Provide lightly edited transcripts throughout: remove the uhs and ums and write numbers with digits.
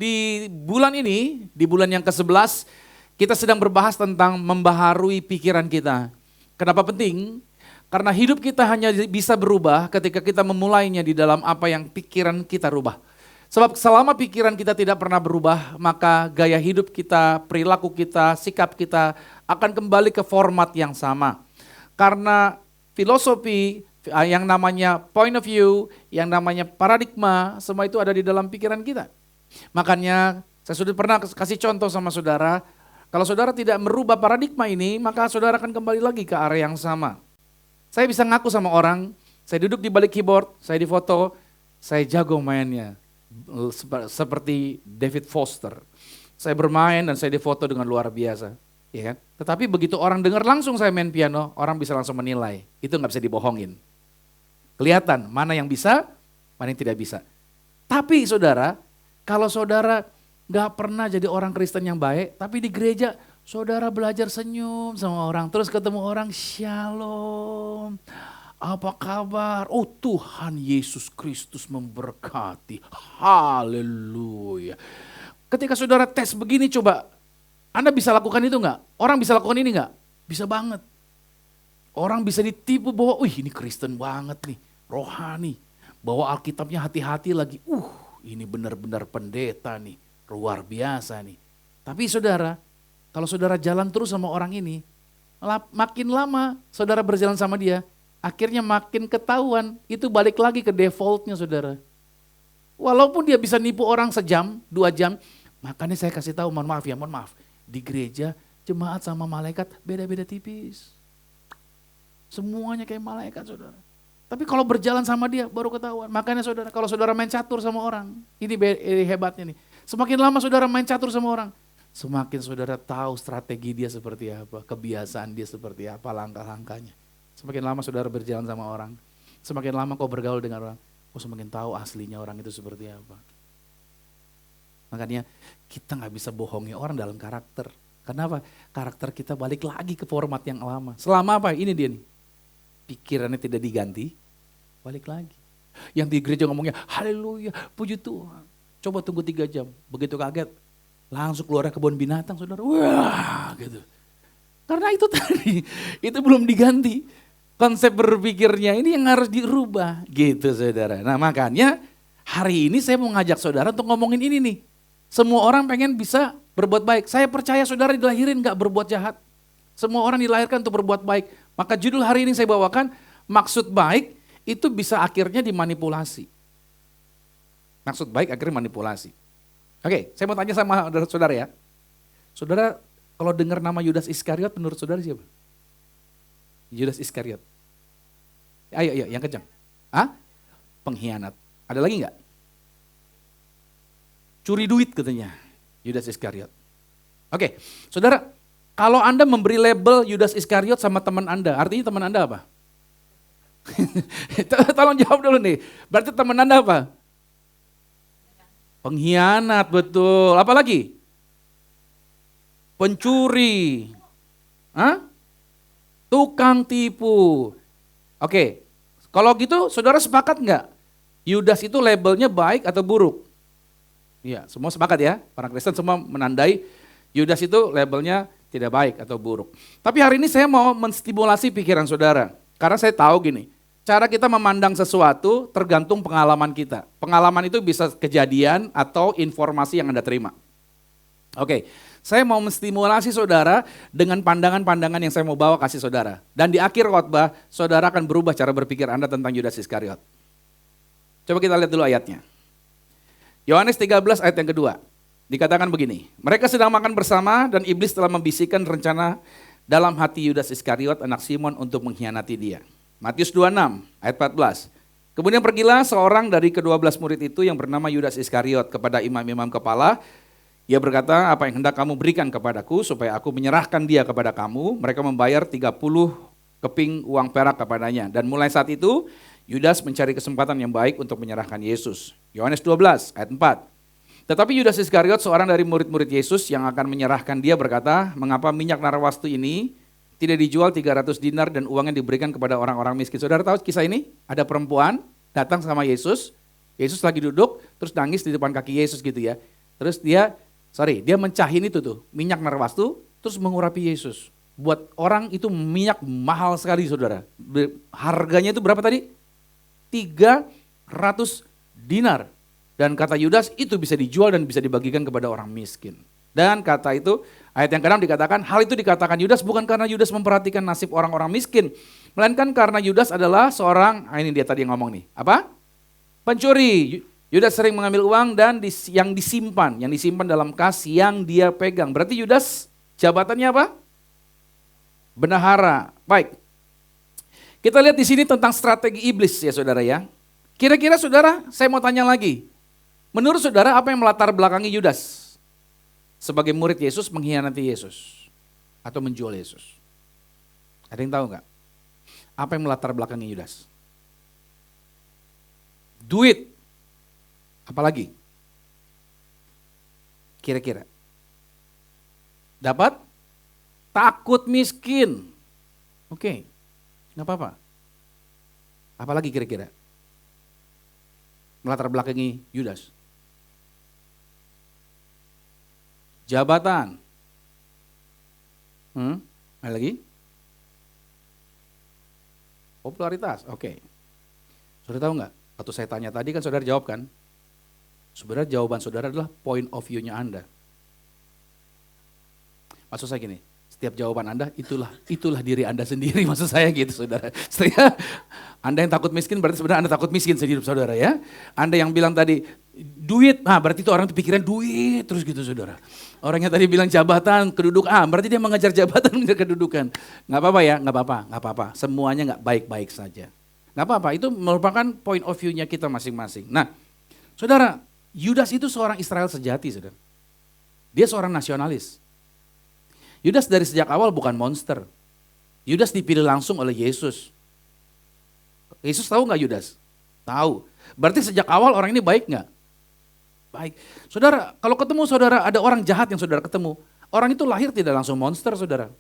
Di bulan ini, di bulan yang ke-11, kita sedang berbahas tentang membaharui pikiran kita. Kenapa penting? Karena hidup kita hanya bisa berubah ketika kita memulainya di dalam apa yang pikiran kita rubah. Sebab selama pikiran kita tidak pernah berubah, maka gaya hidup kita, perilaku kita, sikap kita akan kembali ke format yang sama. Karena filosofi, yang namanya point of view, yang namanya paradigma, semua itu ada di dalam pikiran kita. Makanya saya sudah pernah kasih contoh sama saudara, kalau saudara tidak merubah paradigma ini, maka saudara akan kembali lagi ke area yang sama. Saya bisa ngaku sama orang, saya duduk di balik keyboard, saya difoto, saya jago mainnya. Seperti David Foster. Saya bermain dan saya difoto dengan luar biasa. Ya kan? Tetapi begitu orang dengar langsung saya main piano, orang bisa langsung menilai. Itu gak bisa dibohongin. Kelihatan mana yang bisa, mana yang tidak bisa. Tapi saudara, kalau saudara gak pernah jadi orang Kristen yang baik, tapi di gereja saudara belajar senyum sama orang, terus ketemu orang, shalom, apa kabar? Oh Tuhan Yesus Kristus memberkati, haleluya. Ketika saudara tes begini coba, Anda bisa lakukan itu gak? Orang bisa lakukan ini gak? Bisa banget. Orang bisa ditipu bahwa, ini Kristen banget nih, rohani. Bawa Alkitabnya hati-hati lagi, ini benar-benar pendeta nih, luar biasa nih. Tapi saudara, kalau saudara jalan terus sama orang ini, makin lama saudara berjalan sama dia, akhirnya makin ketahuan, itu balik lagi ke defaultnya saudara. Walaupun dia bisa nipu orang sejam, 2 jam, makanya saya kasih tahu, mohon maaf, di gereja jemaat sama malaikat beda-beda tipis. Semuanya kayak malaikat saudara. Tapi kalau berjalan sama dia baru ketahuan. Makanya saudara, kalau saudara main catur sama orang, ini hebatnya nih. Semakin lama saudara main catur sama orang, semakin saudara tahu strategi dia seperti apa, kebiasaan dia seperti apa, langkah-langkahnya. Semakin lama saudara berjalan sama orang, semakin lama kau bergaul dengan orang, kau semakin tahu aslinya orang itu seperti apa. Makanya kita gak bisa bohongi orang dalam karakter. Kenapa? Karakter kita balik lagi ke format yang lama. Selama apa? Ini dia nih. Pikirannya tidak diganti, balik lagi. Yang di gereja ngomongnya, haleluya, puji Tuhan. Coba tunggu 3 jam, begitu kaget, langsung keluar kebun binatang saudara. Wah gitu. Karena itu tadi, itu belum diganti. Konsep berpikirnya ini yang harus dirubah gitu saudara. Nah makanya hari ini saya mau ngajak saudara untuk ngomongin ini nih. Semua orang pengen bisa berbuat baik. Saya percaya saudara dilahirin gak berbuat jahat. Semua orang dilahirkan untuk berbuat baik. Maka judul hari ini saya bawakan, maksud baik itu bisa akhirnya dimanipulasi. Maksud baik akhirnya manipulasi. Oke, saya mau tanya sama saudara ya. Saudara kalau dengar nama Yudas Iskariot menurut saudara siapa? Yudas Iskariot. Ayo yang kencang. Pengkhianat. Ada lagi enggak? Curi duit katanya Yudas Iskariot. Oke, saudara, kalau Anda memberi label Yudas Iskariot sama teman Anda, artinya teman Anda apa? Tolong jawab dulu nih, berarti teman Anda apa? Pengkhianat, betul. Apa lagi? Pencuri. Tukang tipu. Oke, kalau gitu saudara sepakat enggak? Yudas itu labelnya baik atau buruk? Iya, semua sepakat ya. Orang Kristen semua menandai Yudas itu labelnya tidak baik atau buruk. Tapi hari ini saya mau menstimulasi pikiran saudara. Karena saya tahu gini, cara kita memandang sesuatu tergantung pengalaman kita. Pengalaman itu bisa kejadian atau informasi yang Anda terima. Oke, saya mau menstimulasi saudara dengan pandangan-pandangan yang saya mau bawa kasih saudara. Dan di akhir khotbah, saudara akan berubah cara berpikir Anda tentang Yudas Iskariot. Coba kita lihat dulu ayatnya. Yohanes 13 ayat yang kedua. Dikatakan begini, mereka sedang makan bersama dan iblis telah membisikkan rencana dalam hati Yudas Iskariot anak Simon untuk mengkhianati dia. Matius 26 ayat 14. Kemudian pergilah seorang dari ke-12 murid itu yang bernama Yudas Iskariot kepada imam-imam kepala. Ia berkata, apa yang hendak kamu berikan kepadaku supaya aku menyerahkan dia kepada kamu. Mereka membayar 30 keping uang perak kepadanya. Dan mulai saat itu Yudas mencari kesempatan yang baik untuk menyerahkan Yesus. Yohanes 12 ayat 4. Tetapi Yudas Iskariot seorang dari murid-murid Yesus yang akan menyerahkan dia berkata, mengapa minyak narwastu ini tidak dijual 300 dinar dan uangnya diberikan kepada orang-orang miskin. Saudara tahu kisah ini? Ada perempuan datang sama Yesus, Yesus lagi duduk terus nangis di depan kaki Yesus gitu ya. Terus dia mencahin itu tuh, minyak narwastu, terus mengurapi Yesus. Buat orang itu minyak mahal sekali saudara. Harganya itu berapa tadi? 300 dinar. Dan kata Yudas itu bisa dijual dan bisa dibagikan kepada orang miskin. Dan kata itu, ayat yang ke-6 dikatakan, hal itu dikatakan Yudas bukan karena Yudas memperhatikan nasib orang-orang miskin. Melainkan karena Yudas adalah seorang, ini dia tadi yang ngomong nih, apa? Pencuri. Yudas sering mengambil uang dan yang disimpan dalam kas yang dia pegang. Berarti Yudas jabatannya apa? Bendahara. Baik. Kita lihat di sini tentang strategi iblis ya saudara ya. Kira-kira saudara, saya mau tanya lagi. Menurut saudara apa yang melatar belakangi Yudas sebagai murid Yesus mengkhianati Yesus atau menjual Yesus? Ada yang tahu nggak? Apa yang melatar belakangi Yudas? Duit. Apalagi? Kira-kira. Dapat? Takut miskin. Oke, nggak apa-apa. Apalagi kira-kira? Melatar belakangi Yudas. Jabatan. Ada lagi? Popularitas, oke. Saudara tahu nggak? Waktu saya tanya tadi kan saudara jawab kan? Sebenarnya jawaban saudara adalah point of view-nya Anda. Maksud saya gini, setiap jawaban Anda itulah diri Anda sendiri, maksud saya gitu saudara. Setelah Anda yang takut miskin berarti sebenarnya Anda takut miskin hidup saudara ya. Anda yang bilang tadi duit, berarti itu orang pikiran duit terus gitu saudara. Orangnya tadi bilang jabatan, kedudukan, berarti dia mengejar jabatan, mengejar kedudukan. Nggak apa-apa ya, nggak apa-apa. Semuanya nggak baik-baik saja. Nggak apa-apa, itu merupakan point of view-nya kita masing-masing. Nah, saudara, Yudas itu seorang Israel sejati, saudara. Dia seorang nasionalis. Yudas dari sejak awal bukan monster. Yudas dipilih langsung oleh Yesus. Yesus tahu nggak Yudas? Tahu. Berarti sejak awal orang ini baik nggak? Baik. Saudara, kalau ketemu saudara ada orang jahat yang saudara ketemu, orang itu lahir tidak langsung monster, saudara.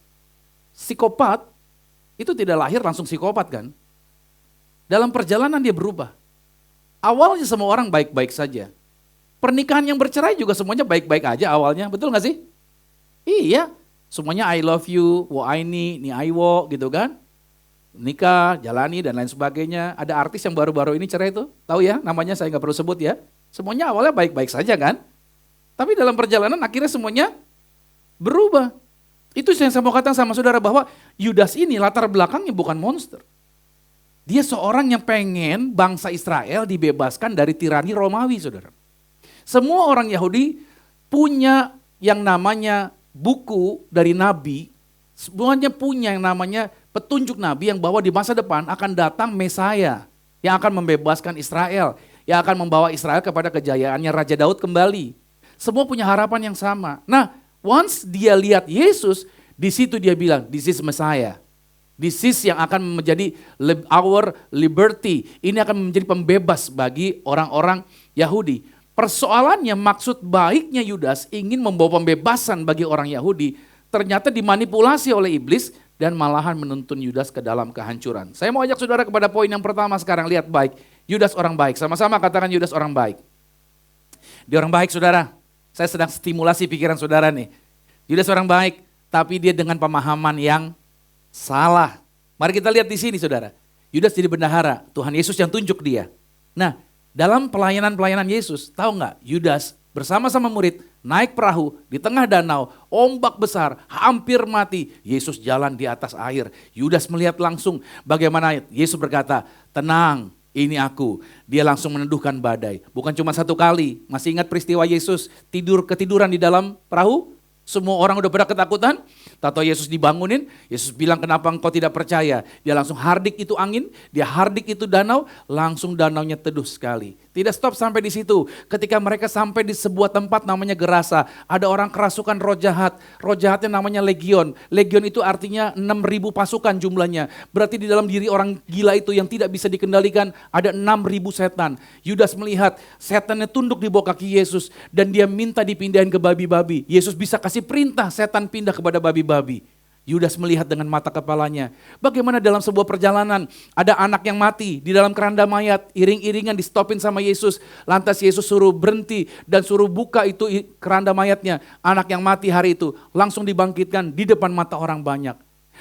Psikopat itu tidak lahir langsung psikopat kan? Dalam perjalanan dia berubah. Awalnya semua orang baik-baik saja. Pernikahan yang bercerai juga semuanya baik-baik aja awalnya, betul gak sih? Iya, semuanya I love you, wo aini, ni aiwo gitu kan. Nikah, jalani dan lain sebagainya. Ada artis yang baru-baru ini cerai itu, tahu ya namanya saya gak perlu sebut ya. Semuanya awalnya baik-baik saja kan. Tapi dalam perjalanan akhirnya semuanya berubah. Itu yang saya mau katakan sama saudara bahwa Yudas ini latar belakangnya bukan monster. Dia seorang yang pengen bangsa Israel dibebaskan dari tirani Romawi, saudara. Semua orang Yahudi punya yang namanya buku dari Nabi, semuanya punya yang namanya petunjuk Nabi yang bahwa di masa depan akan datang Mesaya yang akan membebaskan Israel, yang akan membawa Israel kepada kejayaannya Raja Daud kembali. Semua punya harapan yang sama. Nah, once dia lihat Yesus, di situ dia bilang, this is Messiah. This is yang akan menjadi our liberty. Ini akan menjadi pembebas bagi orang-orang Yahudi. Persoalannya maksud baiknya Yudas ingin membawa pembebasan bagi orang Yahudi. Ternyata dimanipulasi oleh iblis dan malahan menuntun Yudas ke dalam kehancuran. Saya mau ajak saudara kepada poin yang pertama sekarang. Lihat baik, Yudas orang baik. Sama-sama katakan Yudas orang baik. Dia orang baik saudara. Saya sedang stimulasi pikiran saudara nih. Yudas orang baik, tapi dia dengan pemahaman yang salah. Mari kita lihat di sini saudara. Yudas jadi bendahara, Tuhan Yesus yang tunjuk dia. Nah, dalam pelayanan-pelayanan Yesus, tahu nggak? Yudas bersama-sama murid naik perahu di tengah danau, ombak besar, hampir mati. Yesus jalan di atas air. Yudas melihat langsung bagaimana Yesus berkata, tenang, ini aku. Dia langsung meneduhkan badai. Bukan cuma satu kali. Masih ingat peristiwa Yesus ketiduran di dalam perahu? Semua orang udah pada ketakutan. Tahu Yesus dibangunin, Yesus bilang kenapa engkau tidak percaya. Dia langsung hardik itu angin, dia hardik itu danau, langsung danaunya teduh sekali. Tidak stop sampai di situ. Ketika mereka sampai di sebuah tempat namanya Gerasa, ada orang kerasukan roh jahat. Roh jahatnya namanya legion. Legion itu artinya 6.000 pasukan jumlahnya. Berarti di dalam diri orang gila itu yang tidak bisa dikendalikan ada 6.000 setan. Yudas melihat setannya tunduk di bawah kaki Yesus dan dia minta dipindahin ke babi-babi. Yesus bisa kasih perintah setan pindah kepada babi-babi. Yudas melihat dengan mata kepalanya. Bagaimana dalam sebuah perjalanan ada anak yang mati di dalam keranda mayat, iring-iringan di stopin sama Yesus. Lantas Yesus suruh berhenti dan suruh buka itu keranda mayatnya. Anak yang mati hari itu langsung dibangkitkan di depan mata orang banyak.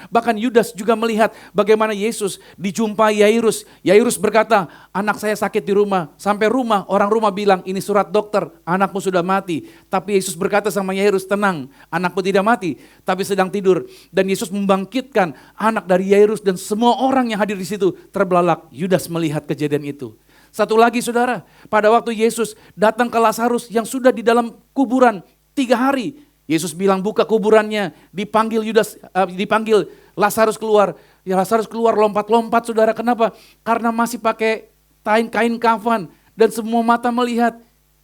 Bahkan Yudas juga melihat bagaimana Yesus dijumpai Yairus. Yairus berkata, anak saya sakit di rumah. Sampai rumah, orang rumah bilang, ini surat dokter, anakmu sudah mati. Tapi Yesus berkata sama Yairus, tenang, anakmu tidak mati, tapi sedang tidur. Dan Yesus membangkitkan anak dari Yairus dan semua orang yang hadir di situ terbelalak. Yudas melihat kejadian itu. Satu lagi saudara, pada waktu Yesus datang ke Lazarus yang sudah di dalam kuburan 3 hari. Yesus bilang buka kuburannya, dipanggil Lazarus keluar. Ya Lazarus keluar lompat-lompat saudara, kenapa? Karena masih pakai kain kafan dan semua mata melihat,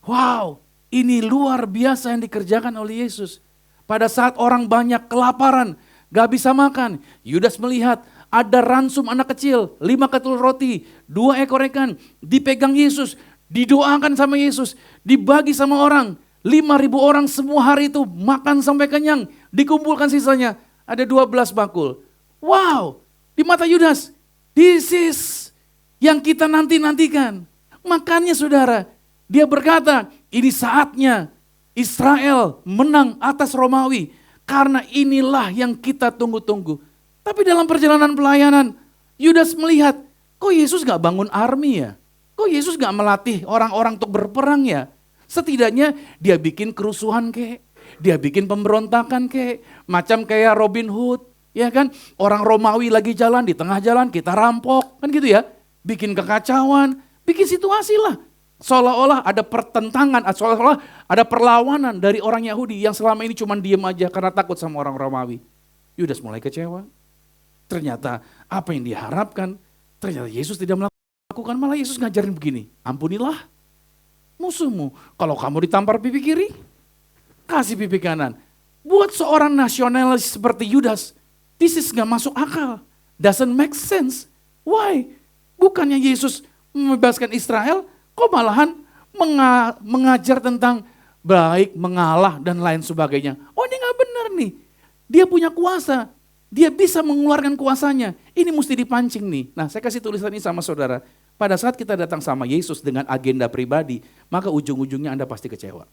wow ini luar biasa yang dikerjakan oleh Yesus. Pada saat orang banyak kelaparan, gak bisa makan, Yudas melihat ada ransum anak kecil, 5 ketul roti, 2 ekor ikan, dipegang Yesus, didoakan sama Yesus, dibagi sama orang. 5.000 orang semua hari itu makan sampai kenyang, dikumpulkan sisanya, ada 12 bakul. Wow, di mata Yudas, this is yang kita nantikan. Makanya saudara, dia berkata, ini saatnya Israel menang atas Romawi, karena inilah yang kita tunggu-tunggu. Tapi dalam perjalanan pelayanan, Yudas melihat, kok Yesus gak bangun army ya? Kok Yesus gak melatih orang-orang untuk berperang ya? Setidaknya dia bikin kerusuhan dia bikin pemberontakan macam kayak Robin Hood, ya kan? Orang Romawi lagi jalan, di tengah jalan kita rampok, kan gitu ya? Bikin kekacauan, bikin situasi lah. Seolah-olah ada pertentangan, seolah-olah ada perlawanan dari orang Yahudi yang selama ini cuma diem aja karena takut sama orang Romawi. Yudas mulai kecewa. Ternyata apa yang diharapkan, ternyata Yesus tidak melakukan, malah Yesus ngajarin begini, ampunilah musuhmu. Kalau kamu ditampar pipi kiri, kasih pipi kanan. Buat seorang nasionalis seperti Yudas, this is gak masuk akal. Doesn't make sense. Why? Bukannya Yesus membebaskan Israel, kok malahan mengajar tentang baik, mengalah, dan lain sebagainya. Oh ini gak benar nih. Dia punya kuasa. Dia bisa mengeluarkan kuasanya. Ini mesti dipancing nih. Nah saya kasih tulisan ini sama saudara. Pada saat kita datang sama Yesus dengan agenda pribadi, maka ujung-ujungnya Anda pasti kecewa.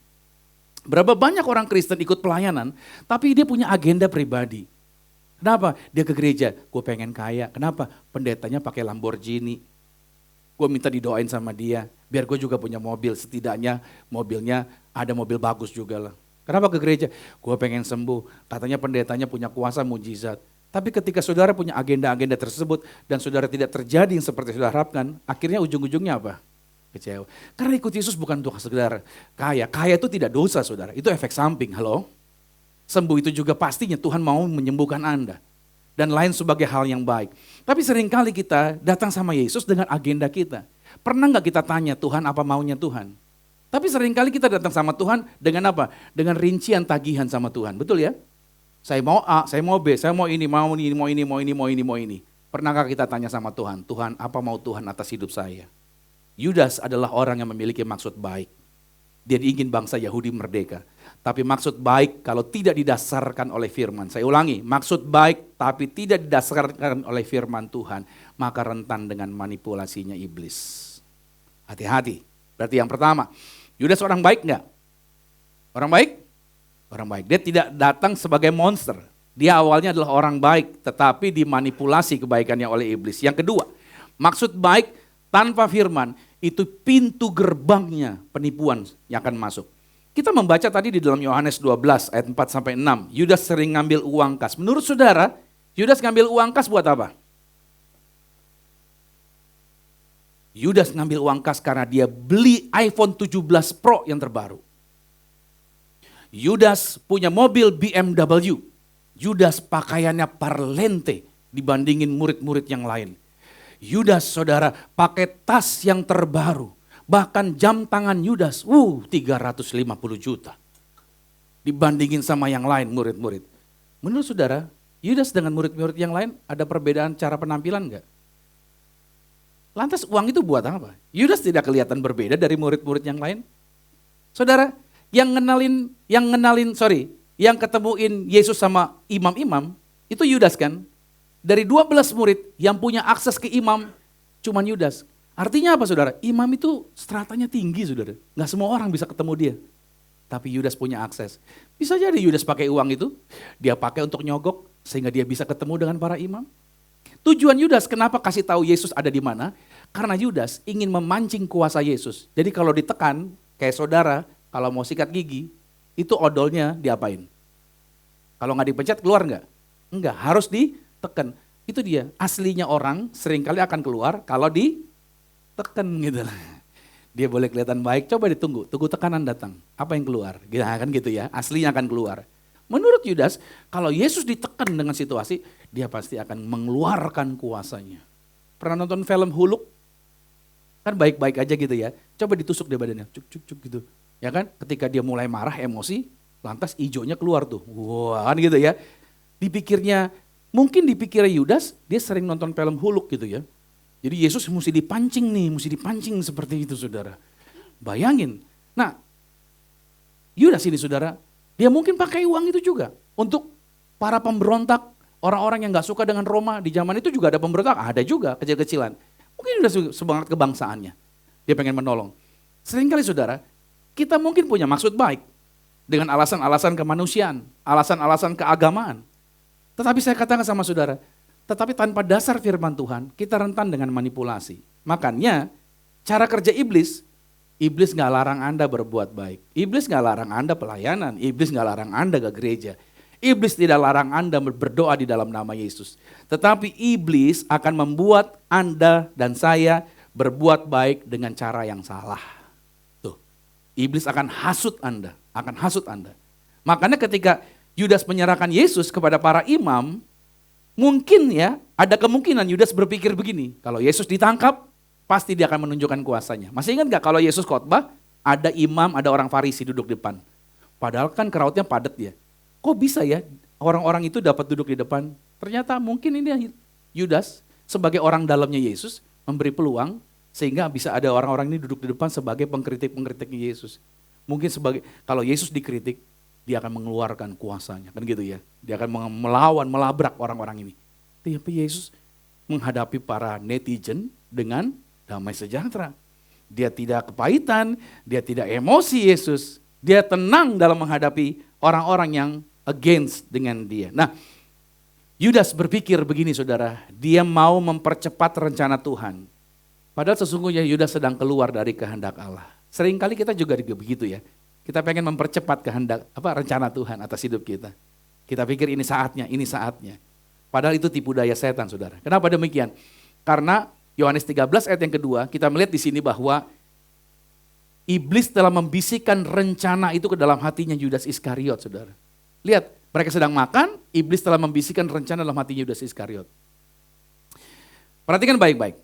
Berapa banyak orang Kristen ikut pelayanan, tapi dia punya agenda pribadi. Kenapa? Dia ke gereja, gue pengen kaya. Kenapa? Pendetanya pakai Lamborghini. Gue minta didoain sama dia, biar gue juga punya mobil. Setidaknya mobilnya ada mobil bagus juga lah. Kenapa ke gereja? Gue pengen sembuh. Katanya pendetanya punya kuasa mujizat. Tapi ketika saudara punya agenda-agenda tersebut dan saudara tidak terjadi yang seperti saudara harapkan, akhirnya ujung-ujungnya apa? Kecewa. Karena ikut Yesus bukan untuk sekedar kaya. Kaya itu tidak dosa saudara, itu efek samping. Halo? Sembuh itu juga pastinya Tuhan mau menyembuhkan Anda. Dan lain sebagai hal yang baik. Tapi seringkali kita datang sama Yesus dengan agenda kita. Pernah gak kita tanya Tuhan apa maunya Tuhan? Tapi seringkali kita datang sama Tuhan dengan apa? Dengan rincian tagihan sama Tuhan, betul ya? Saya mau A, saya mau B, saya mau ini, mau ini, mau ini, mau ini, mau ini, mau ini. Pernahkah kita tanya sama Tuhan, Tuhan apa mau Tuhan atas hidup saya? Yudas adalah orang yang memiliki maksud baik. Dia ingin bangsa Yahudi merdeka. Tapi maksud baik kalau tidak didasarkan oleh firman. Saya ulangi, maksud baik tapi tidak didasarkan oleh firman Tuhan. Maka rentan dengan manipulasinya iblis. Hati-hati. Berarti yang pertama, Yudas orang baik enggak? Orang baik? Orang baik. Dia tidak datang sebagai monster. Dia awalnya adalah orang baik, tetapi dimanipulasi kebaikannya oleh iblis. Yang kedua, maksud baik tanpa firman, itu pintu gerbangnya penipuan yang akan masuk. Kita membaca tadi di dalam Yohanes 12 ayat 4 sampai 6, Yudas sering ngambil uang kas. Menurut saudara, Yudas ngambil uang kas buat apa? Yudas ngambil uang kas karena dia beli iPhone 17 Pro yang terbaru. Yudas punya mobil BMW. Yudas pakaiannya parlente dibandingin murid-murid yang lain. Yudas saudara pakai tas yang terbaru. Bahkan jam tangan Yudas, 350 juta. Dibandingin sama yang lain murid-murid. Menurut saudara, Yudas dengan murid-murid yang lain ada perbedaan cara penampilan enggak? Lantas uang itu buat apa? Yudas tidak kelihatan berbeda dari murid-murid yang lain. Saudara, yang ketemuin Yesus sama imam-imam, Itu Yudas kan? Dari 12 murid yang punya akses ke imam, cuman Yudas. Artinya apa saudara? Imam itu stratanya tinggi saudara. Nggak semua orang bisa ketemu dia. Tapi Yudas punya akses. Bisa jadi Yudas pakai uang itu, dia pakai untuk nyogok sehingga dia bisa ketemu dengan para imam. Tujuan Yudas kenapa kasih tahu Yesus ada di mana? Karena Yudas ingin memancing kuasa Yesus. Jadi kalau ditekan, kayak saudara, kalau mau sikat gigi, itu odolnya diapain? Kalau nggak dipencet keluar nggak? Enggak, harus ditekan. Itu dia, aslinya orang seringkali akan keluar kalau ditekan gitu lah. Dia boleh kelihatan baik, coba ditunggu, tunggu tekanan datang. Apa yang keluar? Gitu, kan gitu ya, aslinya akan keluar. Menurut Yudas, kalau Yesus ditekan dengan situasi, dia pasti akan mengeluarkan kuasanya. Pernah nonton film Huluk? Kan baik-baik aja gitu ya, coba ditusuk di badannya, cuk cuk cuk gitu. Ya kan, ketika dia mulai marah, emosi, lantas hijaunya keluar tuh. Wah kan gitu ya. Mungkin dipikirnya Yudas, dia sering nonton film Huluk gitu ya. Jadi Yesus mesti dipancing seperti itu saudara. Bayangin. Nah, Yudas ini saudara, dia mungkin pakai uang itu juga untuk para pemberontak, orang-orang yang gak suka dengan Roma. Di zaman itu juga ada pemberontak, ada juga kecil-kecilan. Mungkin Yudas semangat kebangsaannya, dia pengen menolong. Seringkali saudara, kita mungkin punya maksud baik dengan alasan-alasan kemanusiaan, alasan-alasan keagamaan. Tetapi saya katakan sama saudara, tetapi tanpa dasar firman Tuhan, kita rentan dengan manipulasi. Makanya cara kerja iblis gak larang Anda berbuat baik. Iblis gak larang Anda pelayanan, iblis gak larang Anda ke gereja. Iblis tidak larang Anda berdoa di dalam nama Yesus. Tetapi iblis akan membuat Anda dan saya berbuat baik dengan cara yang salah. Tuh, iblis akan hasut Anda, Makanya ketika Yudas menyerahkan Yesus kepada para imam, mungkin ya, ada kemungkinan Yudas berpikir begini, kalau Yesus ditangkap, pasti dia akan menunjukkan kuasanya. Masih ingat gak kalau Yesus khotbah, ada imam, ada orang Farisi duduk depan. Padahal kan crowdnya padat ya. Kok bisa ya orang-orang itu dapat duduk di depan? Ternyata mungkin ini Yudas sebagai orang dalamnya Yesus memberi peluang sehingga bisa ada orang-orang ini duduk di depan sebagai pengkritik-pengkritiknya Yesus. Mungkin kalau Yesus dikritik, dia akan mengeluarkan kuasanya, kan gitu ya. Dia akan melabrak orang-orang ini. Tapi Yesus menghadapi para netizen dengan damai sejahtera. Dia tidak kepahitan, dia tidak emosi Yesus. Dia tenang dalam menghadapi orang-orang yang against dengan dia. Nah, Yudas berpikir begini saudara, dia mau mempercepat rencana Tuhan. Padahal sesungguhnya Yudas sedang keluar dari kehendak Allah. Seringkali kita juga begitu ya. Kita pengen mempercepat rencana Tuhan atas hidup kita. Kita pikir ini saatnya. Padahal itu tipu daya setan saudara. Kenapa demikian? Karena Yohanes 13 ayat yang kedua, kita melihat di sini bahwa iblis telah membisikkan rencana itu ke dalam hatinya Yudas Iskariot saudara. Lihat, mereka sedang makan, iblis telah membisikkan rencana dalam hatinya Yudas Iskariot. Perhatikan baik-baik.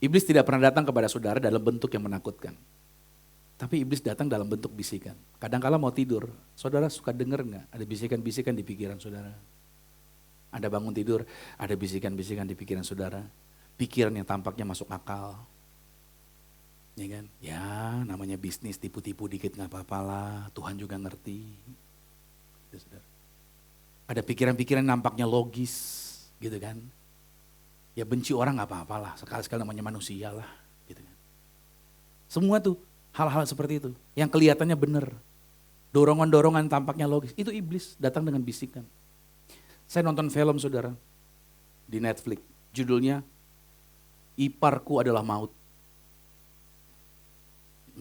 Iblis tidak pernah datang kepada saudara dalam bentuk yang menakutkan. Tapi iblis datang dalam bentuk bisikan. Kadang-kala mau tidur, saudara suka dengar nggak? Ada bisikan-bisikan di pikiran saudara. Anda bangun tidur, ada bisikan-bisikan di pikiran saudara. Pikiran yang tampaknya masuk akal. Ya kan? Ya namanya bisnis, tipu-tipu dikit nggak apa-apalah, Tuhan juga ngerti. Ya, saudara. Ada pikiran-pikiran nampaknya logis, gitu kan? Ya benci orang nggak apa-apalah, sekali-sekali namanya manusia lah, gitu kan? Semua tuh. Hal-hal seperti itu, yang kelihatannya benar. Dorongan-dorongan tampaknya logis, itu iblis datang dengan bisikan. Saya nonton film saudara, di Netflix, judulnya Iparku Adalah Maut.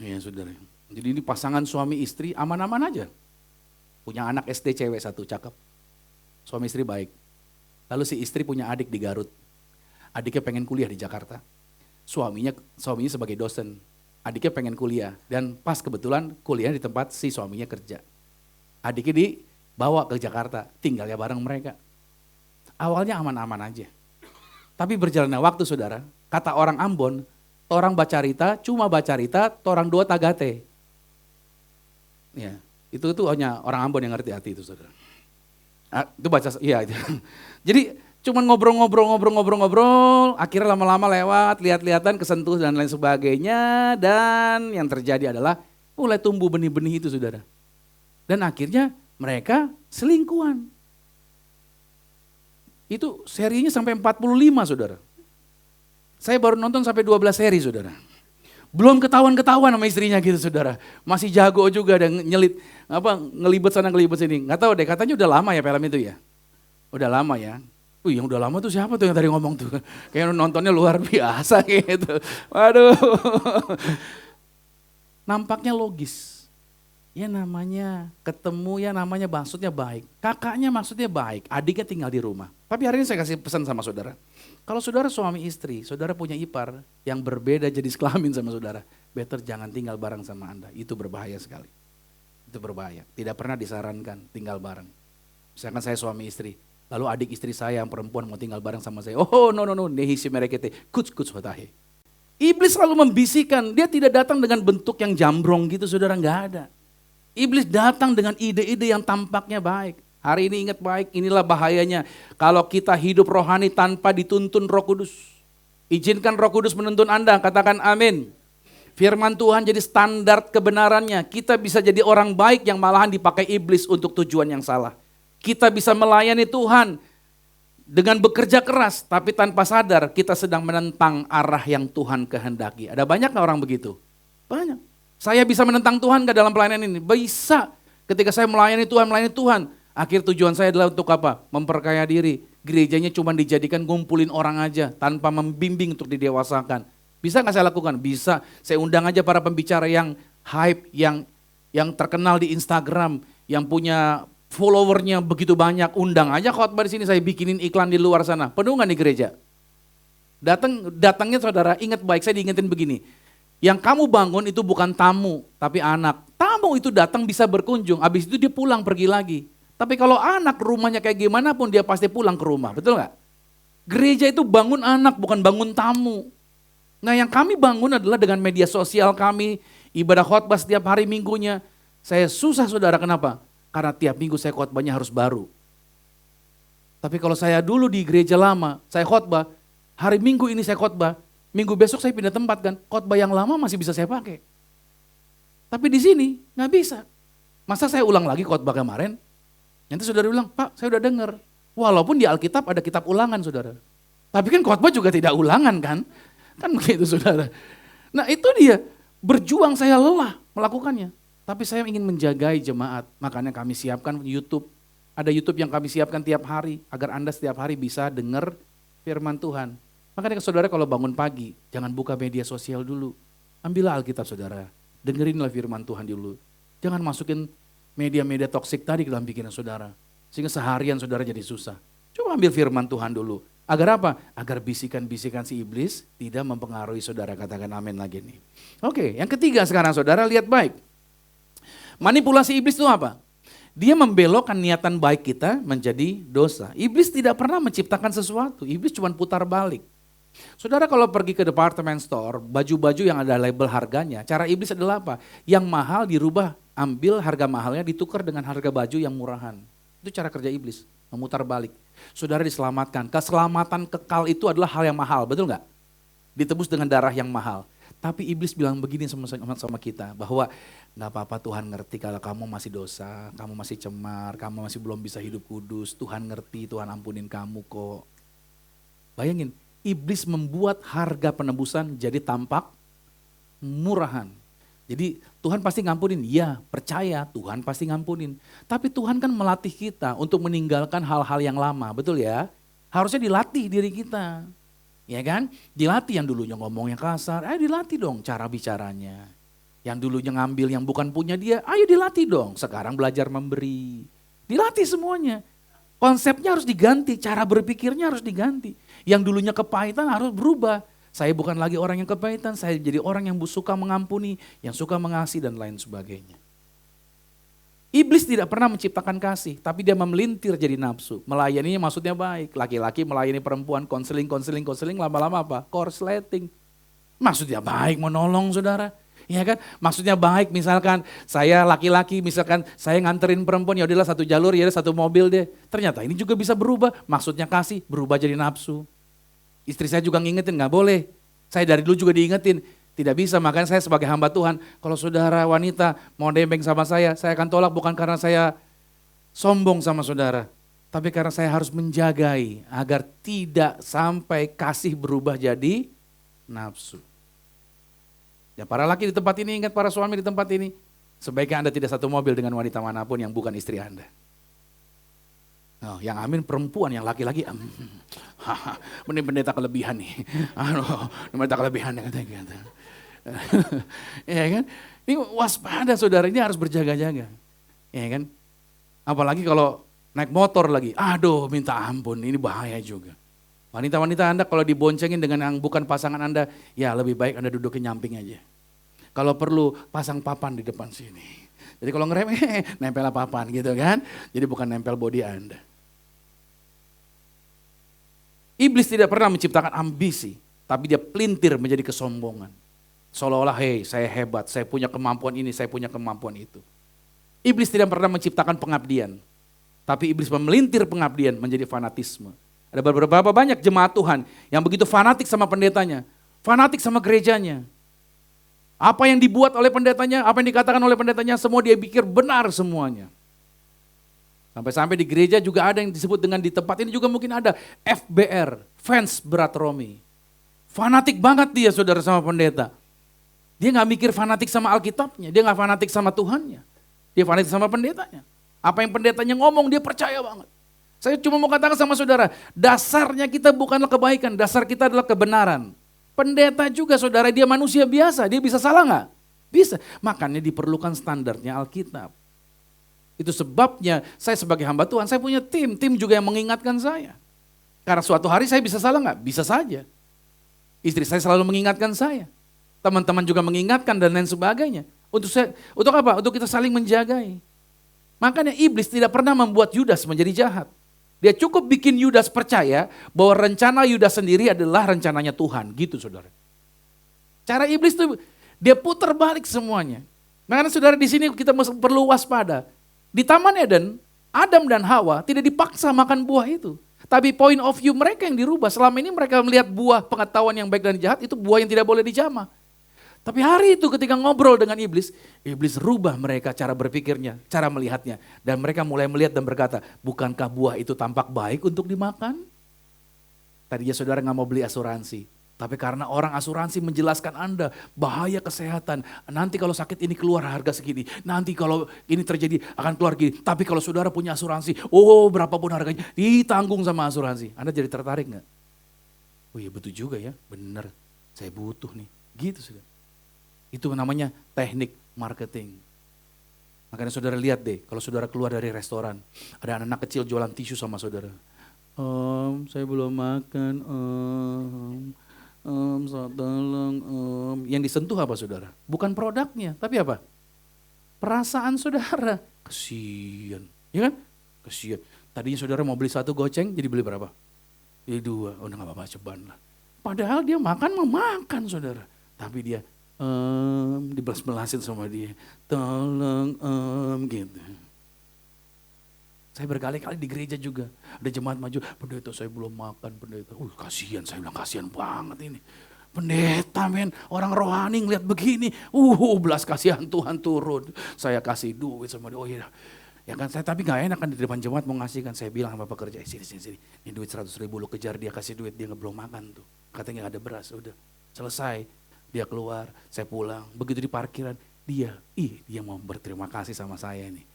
Iya saudara, jadi ini pasangan suami istri aman-aman aja. Punya anak SD cewek satu, cakep. Suami istri baik. Lalu si istri punya adik di Garut. Adiknya pengen kuliah di Jakarta. Suaminya sebagai dosen. Adiknya pengen kuliah dan pas kebetulan kuliah di tempat si suaminya kerja. Adiknya dibawa ke Jakarta, tinggalnya bareng mereka. Awalnya aman-aman aja. Tapi berjalannya waktu saudara, kata orang Ambon, orang bacarita, cuma bacarita, orang dua tagate. Ya, itu hanya orang Ambon yang ngerti hati itu saudara. Itu baca, iya itu. Jadi cuman ngobrol, akhirnya lama-lama lewat, lihat-lihatan, kesentuh dan lain sebagainya. Dan yang terjadi adalah mulai tumbuh benih-benih itu saudara. Dan akhirnya mereka selingkuhan. Itu serinya sampai 45 saudara. Saya baru nonton sampai 12 seri saudara. Belum ketahuan sama istrinya gitu saudara. Masih jago juga dan ngelibet sana ngelibet sini. Nggak tahu deh, katanya udah lama ya film itu ya. Udah lama ya. Wih, yang udah lama tuh siapa tuh yang tadi ngomong tuh? Kayak nontonnya luar biasa gitu. Waduh. Nampaknya logis. Ya namanya ketemu, ya namanya maksudnya baik. Kakaknya maksudnya baik, adiknya tinggal di rumah. Tapi hari ini saya kasih pesan sama saudara. Kalau saudara suami istri, saudara punya ipar yang berbeda jenis kelamin sama saudara. Better jangan tinggal bareng sama Anda, itu berbahaya sekali. Itu berbahaya, tidak pernah disarankan tinggal bareng. Misalkan saya suami istri, lalu adik istri saya yang perempuan mau tinggal bareng sama saya. Oh no, nehisi merekete, kuts hotahe. Iblis selalu membisikkan, dia tidak datang dengan bentuk yang jambrong gitu saudara, enggak ada. Iblis datang dengan ide-ide yang tampaknya baik. Hari ini ingat baik, inilah bahayanya kalau kita hidup rohani tanpa dituntun Roh Kudus. Izinkan Roh Kudus menuntun Anda, katakan amin. Firman Tuhan jadi standar kebenarannya. Kita bisa jadi orang baik yang malahan dipakai iblis untuk tujuan yang salah. Kita bisa melayani Tuhan dengan bekerja keras, tapi tanpa sadar kita sedang menentang arah yang Tuhan kehendaki. Ada banyak gak orang begitu? Banyak. Saya bisa menentang Tuhan gak dalam pelayanan ini? Bisa. Ketika saya melayani Tuhan. Akhir tujuan saya adalah untuk apa? Memperkaya diri. Gerejanya cuma dijadikan ngumpulin orang aja tanpa membimbing untuk didewasakan. Bisa gak saya lakukan? Bisa. Saya undang aja para pembicara yang hype, yang terkenal di Instagram, yang punya followernya begitu banyak. Undang aja khotbah di sini, saya bikinin iklan di luar sana. Penuh gak di gereja? Datangnya saudara, ingat baik, saya diingetin begini. Yang kamu bangun itu bukan tamu, tapi anak. Tamu itu datang bisa berkunjung, habis itu dia pulang pergi lagi. Tapi kalau anak rumahnya kayak gimana pun dia pasti pulang ke rumah, betul gak? Gereja itu bangun anak, bukan bangun tamu. Nah yang kami bangun adalah dengan media sosial kami, ibadah khotbah setiap hari minggunya. Saya susah saudara, kenapa? Karena tiap minggu saya khotbahnya harus baru. Tapi kalau saya dulu di gereja lama, saya khotbah, hari minggu ini saya khotbah, minggu besok saya pindah tempat kan, khotbah yang lama masih bisa saya pakai. Tapi di sini nggak bisa. Masa saya ulang lagi khotbah kemarin? Nanti saudara bilang, Pak saya udah dengar. Walaupun di Alkitab ada kitab ulangan saudara. Tapi kan khotbah juga tidak ulangan kan? Kan begitu saudara. Nah itu dia, berjuang saya lelah melakukannya. Tapi saya ingin menjagai jemaat, makanya kami siapkan YouTube. Ada YouTube yang kami siapkan tiap hari, agar Anda setiap hari bisa dengar firman Tuhan. Makanya saudara kalau bangun pagi, jangan buka media sosial dulu. Ambillah Alkitab saudara, dengerinlah firman Tuhan dulu. Jangan masukin media-media toksik tadi ke dalam pikiran saudara. Sehingga seharian saudara jadi susah. Coba ambil firman Tuhan dulu. Agar apa? Agar bisikan-bisikan si iblis tidak mempengaruhi saudara. Katakan amin lagi nih. Oke, yang ketiga sekarang saudara lihat baik. Manipulasi iblis itu apa? Dia membelokkan niatan baik kita menjadi dosa. Iblis tidak pernah menciptakan sesuatu. Iblis cuma putar balik. Saudara kalau pergi ke department store, baju-baju yang ada label harganya, cara iblis adalah apa? Yang mahal dirubah, ambil harga mahalnya ditukar dengan harga baju yang murahan. Itu cara kerja iblis, memutar balik. Saudara diselamatkan, keselamatan kekal itu adalah hal yang mahal, betul nggak? Ditebus dengan darah yang mahal. Tapi iblis bilang begini sama kita, bahwa nggak apa-apa Tuhan ngerti kalau kamu masih dosa, kamu masih cemar, kamu masih belum bisa hidup kudus, Tuhan ngerti, Tuhan ampunin kamu kok. Bayangin, iblis membuat harga penebusan jadi tampak murahan. Jadi Tuhan pasti ngampunin, ya percaya Tuhan pasti ngampunin. Tapi Tuhan kan melatih kita untuk meninggalkan hal-hal yang lama, betul ya? Harusnya dilatih diri kita, ya kan? Dilatih yang dulunya ngomong yang kasar, ayo dilatih dong cara bicaranya. Yang dulunya ngambil yang bukan punya dia, ayo dilatih dong. Sekarang belajar memberi, dilatih semuanya. Konsepnya harus diganti, cara berpikirnya harus diganti. Yang dulunya kepahitan harus berubah. Saya bukan lagi orang yang kepahitan, saya jadi orang yang suka mengampuni, yang suka mengasihi dan lain sebagainya. Iblis tidak pernah menciptakan kasih, tapi dia memelintir jadi nafsu. Melayaninya maksudnya baik, laki-laki melayani perempuan, konseling, lama-lama apa? Korsleting. Maksudnya baik, menolong saudara. Ya kan, maksudnya baik, misalkan saya laki-laki, misalkan saya nganterin perempuan, ya udahlah satu jalur, ya satu mobil deh. Ternyata ini juga bisa berubah, maksudnya kasih, berubah jadi nafsu. Istri saya juga ngingetin, gak boleh. Saya dari dulu juga diingetin, tidak bisa, makanya saya sebagai hamba Tuhan, kalau saudara wanita mau nebeng sama saya akan tolak bukan karena saya sombong sama saudara. Tapi karena saya harus menjagai agar tidak sampai kasih berubah jadi nafsu. Ya para laki di tempat ini, ingat para suami di tempat ini, sebaiknya Anda tidak satu mobil dengan wanita manapun yang bukan istri Anda. Oh, yang amin perempuan, yang laki-laki, mending pendeta kelebihan nih. Pendeta kelebihan yang kata. Ya kan? Ini waspada saudara, ini harus berjaga-jaga. Ya kan? Apalagi kalau naik motor lagi, aduh minta ampun, ini bahaya juga. Wanita-wanita Anda kalau diboncengin dengan yang bukan pasangan Anda, ya lebih baik Anda dudukin nyamping aja. Kalau perlu pasang papan di depan sini. Jadi kalau ngerem, nempel papan gitu kan. Jadi bukan nempel body Anda. Iblis tidak pernah menciptakan ambisi, tapi dia pelintir menjadi kesombongan. Seolah-olah, hei saya hebat, saya punya kemampuan ini, saya punya kemampuan itu. Iblis tidak pernah menciptakan pengabdian, tapi iblis memelintir pengabdian menjadi fanatisme. Ada beberapa banyak jemaat Tuhan yang begitu fanatik sama pendetanya, fanatik sama gerejanya. Apa yang dibuat oleh pendetanya, apa yang dikatakan oleh pendetanya, semua dia pikir benar semuanya. Sampai-sampai di gereja juga ada yang disebut dengan di tempat ini juga mungkin ada FBR, fans berat Romi. Fanatik banget dia saudara sama pendeta. Dia gak mikir fanatik sama Alkitabnya, dia gak fanatik sama Tuhannya. Dia fanatik sama pendetanya. Apa yang pendetanya ngomong dia percaya banget. Saya cuma mau katakan sama saudara, dasarnya kita bukanlah kebaikan, dasar kita adalah kebenaran. Pendeta juga saudara, dia manusia biasa, dia bisa salah gak? Bisa, makanya diperlukan standarnya Alkitab. Itu sebabnya saya sebagai hamba Tuhan, saya punya tim juga yang mengingatkan saya. Karena suatu hari saya bisa salah gak? Bisa saja. Istri saya selalu mengingatkan saya. Teman-teman juga mengingatkan dan lain sebagainya. Untuk apa? Untuk kita saling menjagai. Makanya iblis tidak pernah membuat Yudas menjadi jahat. Dia cukup bikin Yudas percaya bahwa rencana Yudas sendiri adalah rencananya Tuhan. Gitu saudara. Cara iblis tuh dia putar balik semuanya. Makanya saudara di sini kita perlu waspada. Di Taman Eden, Adam dan Hawa tidak dipaksa makan buah itu. Tapi point of view mereka yang dirubah. Selama ini mereka melihat buah pengetahuan yang baik dan jahat itu buah yang tidak boleh dijamah. Tapi hari itu ketika ngobrol dengan iblis, iblis rubah mereka cara berpikirnya, cara melihatnya. Dan mereka mulai melihat dan berkata, bukankah buah itu tampak baik untuk dimakan? Tadinya saudara gak mau beli asuransi. Tapi karena orang asuransi menjelaskan Anda bahaya kesehatan. Nanti kalau sakit ini keluar harga segini. Nanti kalau ini terjadi akan keluar gini. Tapi kalau saudara punya asuransi, berapapun harganya ditanggung sama asuransi. Anda jadi tertarik gak? Oh iya betul juga ya, benar. Saya butuh nih. Gitu saudara. Itu namanya teknik marketing. Makanya saudara lihat deh, kalau saudara keluar dari restoran, ada anak kecil jualan tisu sama saudara. Saya belum makan, tolong, Yang disentuh apa saudara? Bukan produknya, tapi apa? Perasaan saudara. Kasian, ya kan? Kasian. Tadinya saudara mau beli 1 goceng, jadi beli berapa? Jadi 2, udah gak apa-apa ceban lah. Padahal dia makan saudara. Tapi dia dibelas-belasin sama dia. Tolong gitu. Saya berkali-kali di gereja juga. Ada jemaat maju, pendeta saya belum makan pendeta. Kasihan, saya bilang kasihan banget ini. Pendeta men, orang rohani ngeliat begini. Belas kasihan Tuhan turun. Saya kasih duit sama dia, oh iya. Ya kan saya tapi gak enak kan di depan jemaat mau ngasih kan. Saya bilang sama pekerja, sini. Ini duit 100.000 lu kejar dia kasih duit, dia belum makan tuh. Katanya gak ada beras, udah selesai. Dia keluar, saya pulang, begitu di parkiran, dia mau berterima kasih sama saya nih.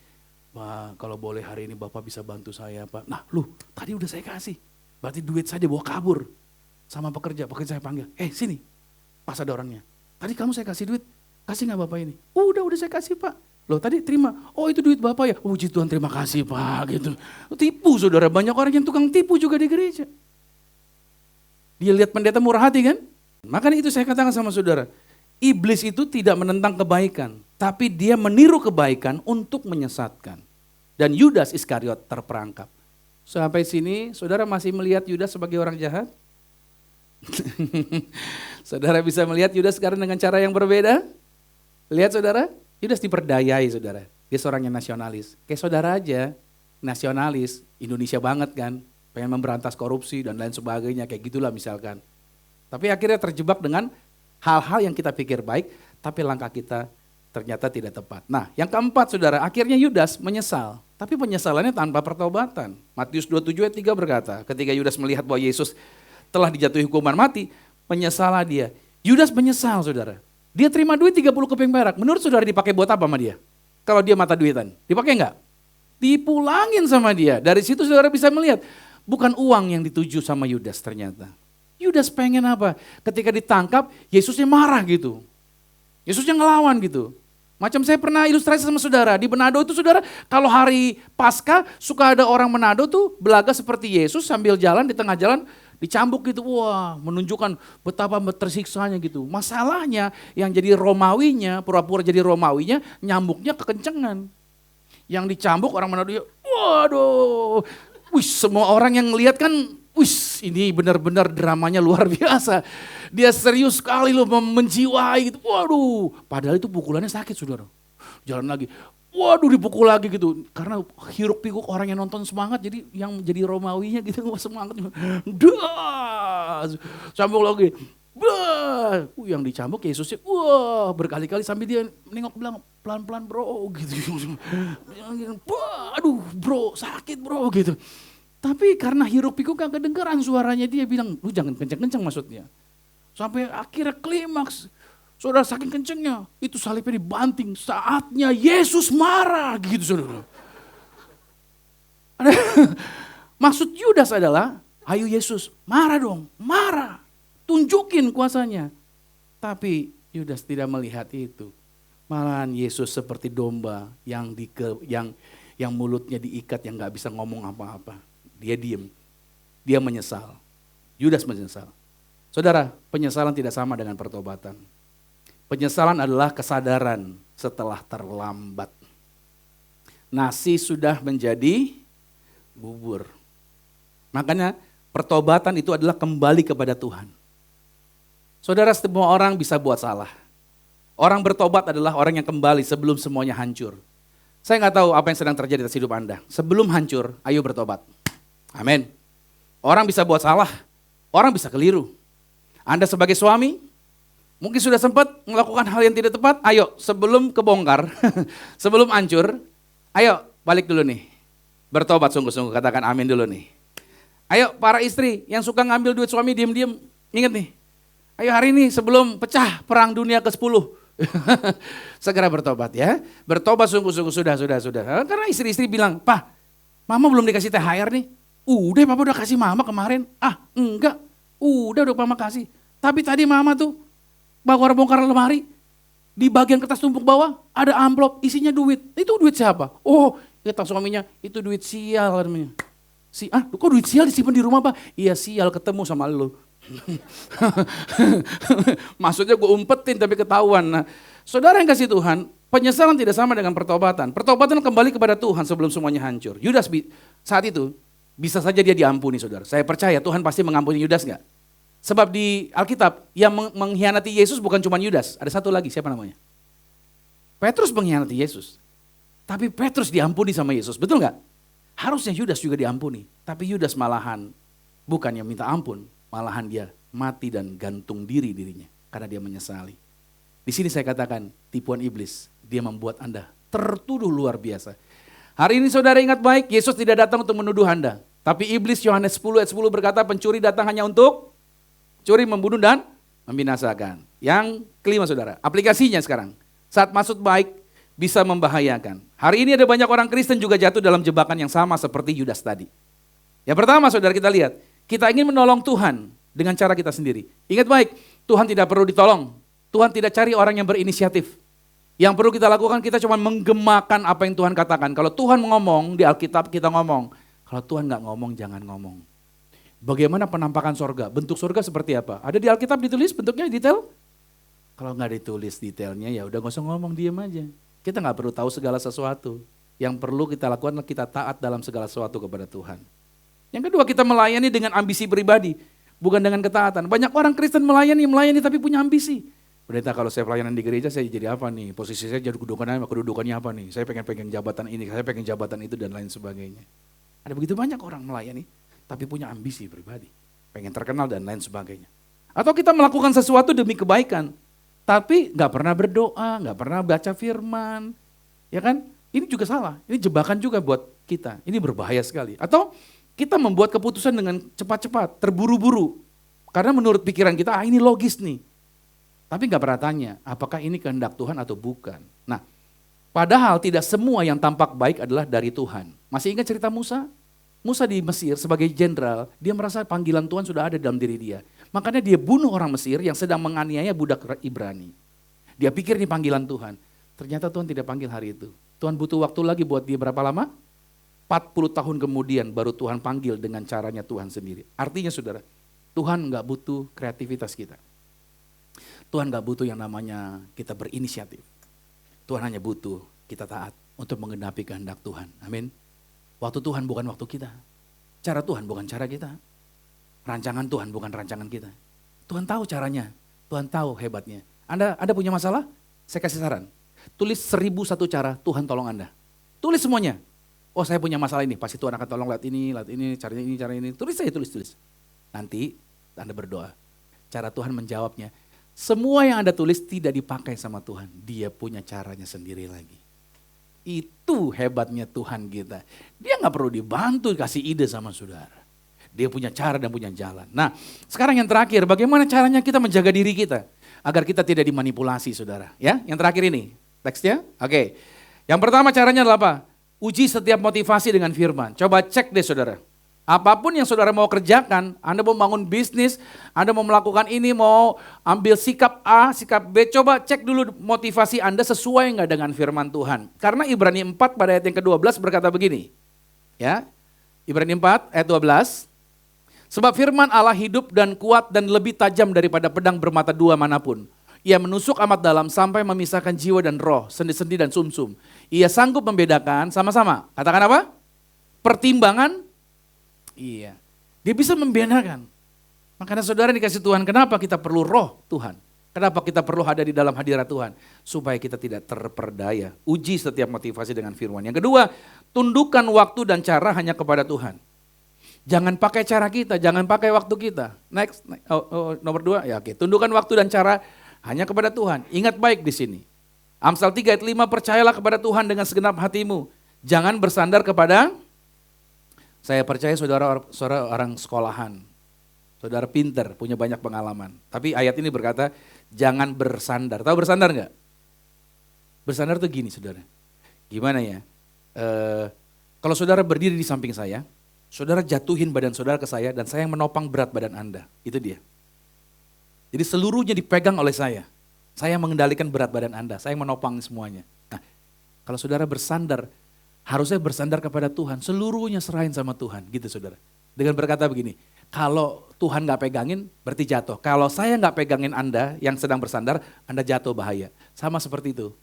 Pak, kalau boleh hari ini Bapak bisa bantu saya Pak. Nah tadi udah saya kasih, berarti duit saya dibawa kabur sama pekerja saya panggil, sini, pas ada orangnya. Tadi kamu saya kasih duit, kasih gak Bapak ini? Udah saya kasih Pak. Loh tadi terima, itu duit Bapak ya? Puji Tuhan terima kasih Pak gitu. Tipu saudara, banyak orang yang tukang tipu juga di gereja. Dia lihat pendeta murah hati kan? Makanya itu saya katakan sama saudara, iblis itu tidak menentang kebaikan, tapi dia meniru kebaikan untuk menyesatkan. Dan Yudas Iskariot terperangkap. Sampai sini, saudara masih melihat Yudas sebagai orang jahat? Saudara bisa melihat Yudas sekarang dengan cara yang berbeda? Lihat saudara, Yudas diperdayai saudara. Dia seorang yang nasionalis. Kayak saudara aja, nasionalis, Indonesia banget kan. Pengen memberantas korupsi dan lain sebagainya, kayak gitulah misalkan. Tapi akhirnya terjebak dengan hal-hal yang kita pikir baik, tapi langkah kita ternyata tidak tepat. Nah yang keempat saudara, akhirnya Yudas menyesal. Tapi penyesalannya tanpa pertobatan. Matius 27 ayat 3 berkata, ketika Yudas melihat bahwa Yesus telah dijatuhi hukuman mati, penyesalah dia. Yudas menyesal saudara. Dia terima duit 30 keping perak. Menurut saudara dipakai buat apa sama dia? Kalau dia mata duitan, dipakai enggak? Dipulangin sama dia. Dari situ saudara bisa melihat, bukan uang yang dituju sama Yudas ternyata. Yudas pengen apa? Ketika ditangkap, Yesusnya marah gitu. Yesusnya ngelawan gitu. Macam saya pernah ilustrasi sama saudara, di Manado itu saudara, kalau hari Paskah suka ada orang Manado tuh belaga seperti Yesus sambil jalan di tengah jalan dicambuk gitu. Wah, menunjukkan betapa tersiksanya gitu. Masalahnya yang jadi Romawinya, pura-pura jadi Romawinya, nyambuknya kekencengan. Yang dicambuk orang Manado, waduh, semua orang yang ngelihat kan, ini benar-benar dramanya luar biasa. Dia serius sekali loh menjiwai gitu. Waduh, padahal itu pukulannya sakit saudara. Jalan lagi, waduh dipukul lagi gitu. Karena hiruk pikuk orang yang nonton semangat, jadi yang jadi Romawinya gitu semangat. Cambuk lagi. Yang dicambuk Yesusnya, berkali-kali sambil dia nengok bilang pelan-pelan bro gitu. Aduh bro sakit bro gitu. Tapi karena hiruk pikuk gak kedengeran suaranya, dia bilang, lu jangan kenceng-kenceng maksudnya. Sampai akhirnya klimaks, saudara saking kencengnya, itu salibnya dibanting, saatnya Yesus marah gitu saudara. Maksud Yudas adalah, ayo Yesus marah dong, marah, tunjukin kuasanya. Tapi Yudas tidak melihat itu. Malahan Yesus seperti domba yang mulutnya diikat, yang gak bisa ngomong apa-apa. Dia diem, dia menyesal. Yudas menyesal. Saudara, penyesalan tidak sama dengan pertobatan. Penyesalan adalah kesadaran setelah terlambat. Nasi sudah menjadi bubur. Makanya pertobatan itu adalah kembali kepada Tuhan. Saudara, semua orang bisa buat salah. Orang bertobat adalah orang yang kembali sebelum semuanya hancur. Saya nggak tahu apa yang sedang terjadi atas hidup Anda. Sebelum hancur, ayo bertobat. Amin. Orang bisa buat salah, orang bisa keliru. Anda sebagai suami, mungkin sudah sempat melakukan hal yang tidak tepat, ayo sebelum kebongkar, sebelum hancur, ayo balik dulu nih. Bertobat sungguh-sungguh, katakan amin dulu nih. Ayo para istri yang suka ngambil duit suami diam-diam, ingat nih. Ayo hari ini sebelum pecah perang dunia ke-10. Segera bertobat ya. Bertobat sungguh-sungguh, sudah. Karena istri-istri bilang, "Pak, mama belum dikasih THR nih." Udah papa udah kasih mama kemarin. Enggak. Udah mama kasih. Tapi tadi mama tuh bongkar lemari. Di bagian kertas tumpuk bawah ada amplop isinya duit. Itu duit siapa? Oh, kata suaminya, itu duit sial namanya. Kok duit sial disimpan di rumah Pak? Iya sial ketemu sama lu. Maksudnya gue umpetin tapi ketahuan. Nah, saudara yang kasih Tuhan, penyesalan tidak sama dengan pertobatan. Pertobatan kembali kepada Tuhan sebelum semuanya hancur. Yudas saat itu bisa saja dia diampuni saudara. Saya percaya Tuhan pasti mengampuni Yudas enggak? Sebab di Alkitab yang mengkhianati Yesus bukan cuma Yudas. Ada satu lagi, siapa namanya? Petrus mengkhianati Yesus. Tapi Petrus diampuni sama Yesus, betul enggak? Harusnya Yudas juga diampuni. Tapi Yudas malahan bukannya minta ampun, malahan dia mati dan gantung dirinya. Karena dia menyesali. Di sini saya katakan tipuan iblis, dia membuat Anda tertuduh luar biasa. Hari ini saudara ingat baik, Yesus tidak datang untuk menuduh Anda. Tapi iblis Yohanes 10 ayat 10 berkata pencuri datang hanya untuk curi, membunuh dan membinasakan. Yang kelima saudara, aplikasinya sekarang. Saat maksud baik bisa membahayakan. Hari ini ada banyak orang Kristen juga jatuh dalam jebakan yang sama seperti Yudas tadi. Yang pertama saudara kita lihat, kita ingin menolong Tuhan dengan cara kita sendiri. Ingat baik, Tuhan tidak perlu ditolong. Tuhan tidak cari orang yang berinisiatif. Yang perlu kita lakukan, kita cuma menggemakan apa yang Tuhan katakan. Kalau Tuhan ngomong di Alkitab, kita ngomong. Kalau Tuhan nggak ngomong, jangan ngomong. Bagaimana penampakan sorga? Bentuk sorga seperti apa? Ada di Alkitab ditulis bentuknya detail? Kalau nggak ditulis detailnya, ya udah nggak usah ngomong, diem aja. Kita nggak perlu tahu segala sesuatu. Yang perlu kita lakukan adalah kita taat dalam segala sesuatu kepada Tuhan. Yang kedua, kita melayani dengan ambisi pribadi, bukan dengan ketaatan. Banyak orang Kristen melayani tapi punya ambisi. Pendeta, kalau saya pelayanan di gereja saya jadi apa nih? Posisi saya jadi kedudukannya apa nih? Saya pengen jabatan ini, saya pengen jabatan itu dan lain sebagainya. Ada begitu banyak orang melayani tapi punya ambisi pribadi, pengen terkenal dan lain sebagainya. Atau kita melakukan sesuatu demi kebaikan, tapi nggak pernah berdoa, nggak pernah baca firman, ya kan? Ini juga salah. Ini jebakan juga buat kita. Ini berbahaya sekali. Atau kita membuat keputusan dengan cepat-cepat, terburu-buru. Karena menurut pikiran kita, ini logis nih. Tapi gak pernah tanya, apakah ini kehendak Tuhan atau bukan. Nah, padahal tidak semua yang tampak baik adalah dari Tuhan. Masih ingat cerita Musa? Musa di Mesir sebagai jenderal, dia merasa panggilan Tuhan sudah ada dalam diri dia. Makanya dia bunuh orang Mesir yang sedang menganiaya budak Ibrani. Dia pikir ini panggilan Tuhan. Ternyata Tuhan tidak panggil hari itu. Tuhan butuh waktu lagi buat dia berapa lama? 40 tahun kemudian baru Tuhan panggil dengan caranya Tuhan sendiri. Artinya saudara, Tuhan gak butuh kreativitas kita. Tuhan gak butuh yang namanya kita berinisiatif. Tuhan hanya butuh kita taat untuk menggenapi kehendak Tuhan. Amin. Waktu Tuhan bukan waktu kita. Cara Tuhan bukan cara kita. Rancangan Tuhan bukan rancangan kita. Tuhan tahu caranya. Tuhan tahu hebatnya. Anda punya masalah? Saya kasih saran. Tulis 1001 cara Tuhan tolong Anda. Tulis semuanya. Oh saya punya masalah ini. Pasti Tuhan akan tolong lihat ini, cara ini. Tulis saja, tulis. Nanti Anda berdoa. Cara Tuhan menjawabnya. Semua yang Anda tulis tidak dipakai sama Tuhan. Dia punya caranya sendiri lagi. Itu hebatnya Tuhan kita. Dia gak perlu dibantu, kasih ide sama saudara. Dia punya cara dan punya jalan. Nah sekarang yang terakhir, bagaimana caranya kita menjaga diri kita. Agar kita tidak dimanipulasi saudara. Ya, yang terakhir ini, teksnya. Oke. Yang pertama caranya adalah apa? Uji setiap motivasi dengan firman. Coba cek deh saudara. Apapun yang saudara mau kerjakan, Anda mau bangun bisnis, Anda mau melakukan ini, mau ambil sikap A, sikap B, coba cek dulu motivasi Anda sesuai nggak dengan firman Tuhan. Karena Ibrani 4 pada ayat yang ke-12 berkata begini. Ya, Ibrani 4 ayat 12. Sebab firman Allah hidup dan kuat dan lebih tajam daripada pedang bermata dua manapun. Ia menusuk amat dalam sampai memisahkan jiwa dan roh, sendi-sendi dan sumsum. Ia sanggup membedakan sama-sama. Katakan apa? Pertimbangan. Iya, dia bisa membedakan. Makanya saudara dikasih Tuhan, kenapa kita perlu roh Tuhan? Kenapa kita perlu ada di dalam hadirat Tuhan? Supaya kita tidak terperdaya. Uji setiap motivasi dengan firman. Yang kedua, tundukkan waktu dan cara hanya kepada Tuhan. Jangan pakai cara kita, jangan pakai waktu kita. Next, nomor 2, ya oke. Tundukkan waktu dan cara hanya kepada Tuhan. Ingat baik di sini. Amsal 3 ayat 5, percayalah kepada Tuhan dengan segenap hatimu. Jangan bersandar kepada... Saya percaya saudara orang sekolahan, saudara pinter, punya banyak pengalaman. Tapi ayat ini berkata, jangan bersandar. Tahu bersandar enggak? Bersandar tuh gini saudara. Gimana ya? Kalau saudara berdiri di samping saya, saudara jatuhin badan saudara ke saya dan saya yang menopang berat badan Anda. Itu dia. Jadi seluruhnya dipegang oleh saya. Saya mengendalikan berat badan Anda, saya yang menopang semuanya. Nah, kalau saudara bersandar, harusnya bersandar kepada Tuhan, seluruhnya serahin sama Tuhan, gitu saudara. Dengan berkata begini, kalau Tuhan gak pegangin berarti jatuh. Kalau saya gak pegangin Anda yang sedang bersandar, Anda jatuh bahaya. Sama seperti itu,